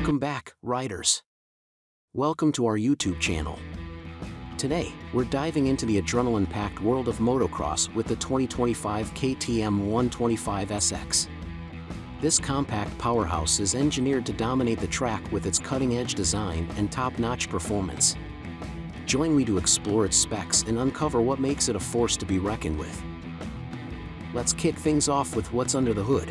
Welcome back, riders. Welcome to our YouTube channel. Today, we're diving into the adrenaline-packed world of motocross with the 2025 KTM 125SX. This compact powerhouse is engineered to dominate the track with its cutting-edge design and top-notch performance. Join me to explore its specs and uncover what makes it a force to be reckoned with. Let's kick things off with what's under the hood.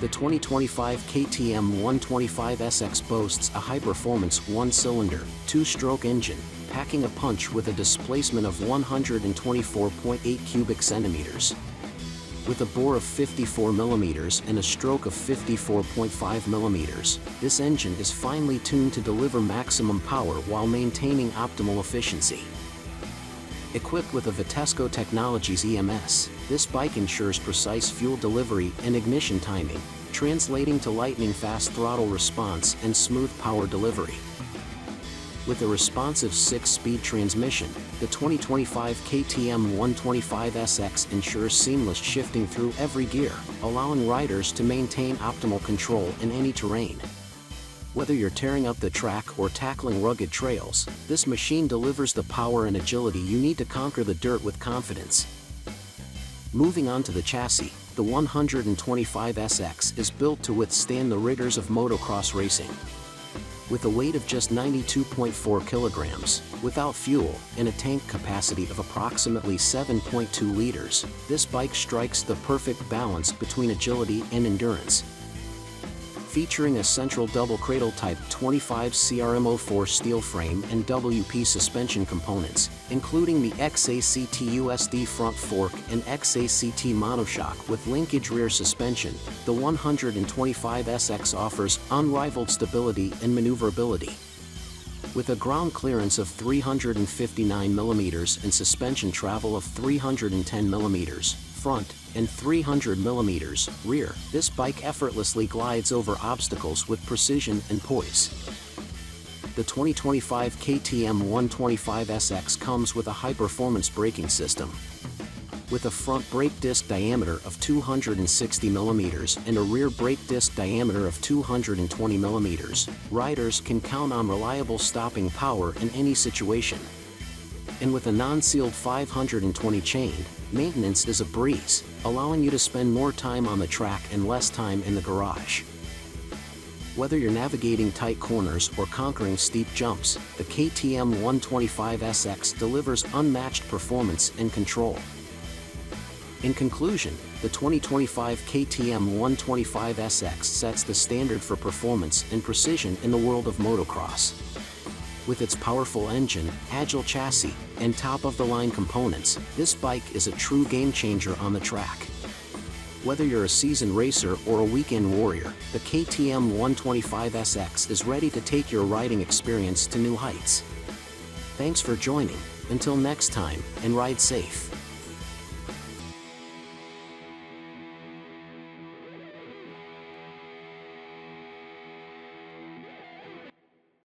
The 2025 KTM 125SX boasts a high-performance one-cylinder, two-stroke engine, packing a punch with a displacement of 124.8 cubic centimeters. With a bore of 54 millimeters and a stroke of 54.5 millimeters, this engine is finely tuned to deliver maximum power while maintaining optimal efficiency. Equipped with a Vitesco Technologies EMS, this bike ensures precise fuel delivery and ignition timing, translating to lightning-fast throttle response and smooth power delivery. With a responsive 6-speed transmission, the 2025 KTM 125SX ensures seamless shifting through every gear, allowing riders to maintain optimal control in any terrain. Whether you're tearing up the track or tackling rugged trails, this machine delivers the power and agility you need to conquer the dirt with confidence. Moving on to the chassis, the 125SX is built to withstand the rigors of motocross racing. With a weight of just 92.4 kilograms, without fuel, and a tank capacity of approximately 7.2 liters, this bike strikes the perfect balance between agility and endurance. Featuring a central double cradle Type 25 CRM04 steel frame and WP suspension components, including the XACT USD front fork and XACT monoshock with linkage rear suspension, the 125SX offers unrivaled stability and maneuverability. With a ground clearance of 359 mm and suspension travel of 310 mm front and 300 mm rear, this bike effortlessly glides over obstacles with precision and poise. The 2025 KTM 125SX comes with a high-performance braking system. With a front brake disc diameter of 260 mm and a rear brake disc diameter of 220 mm, riders can count on reliable stopping power in any situation. And with a non-sealed 520 chain, maintenance is a breeze, allowing you to spend more time on the track and less time in the garage. Whether you're navigating tight corners or conquering steep jumps, the KTM 125SX delivers unmatched performance and control. In conclusion, the 2025 KTM 125SX sets the standard for performance and precision in the world of motocross. With its powerful engine, agile chassis, and top-of-the-line components, this bike is a true game-changer on the track. Whether you're a seasoned racer or a weekend warrior, the KTM 125SX is ready to take your riding experience to new heights. Thanks for joining. Until next time, and ride safe.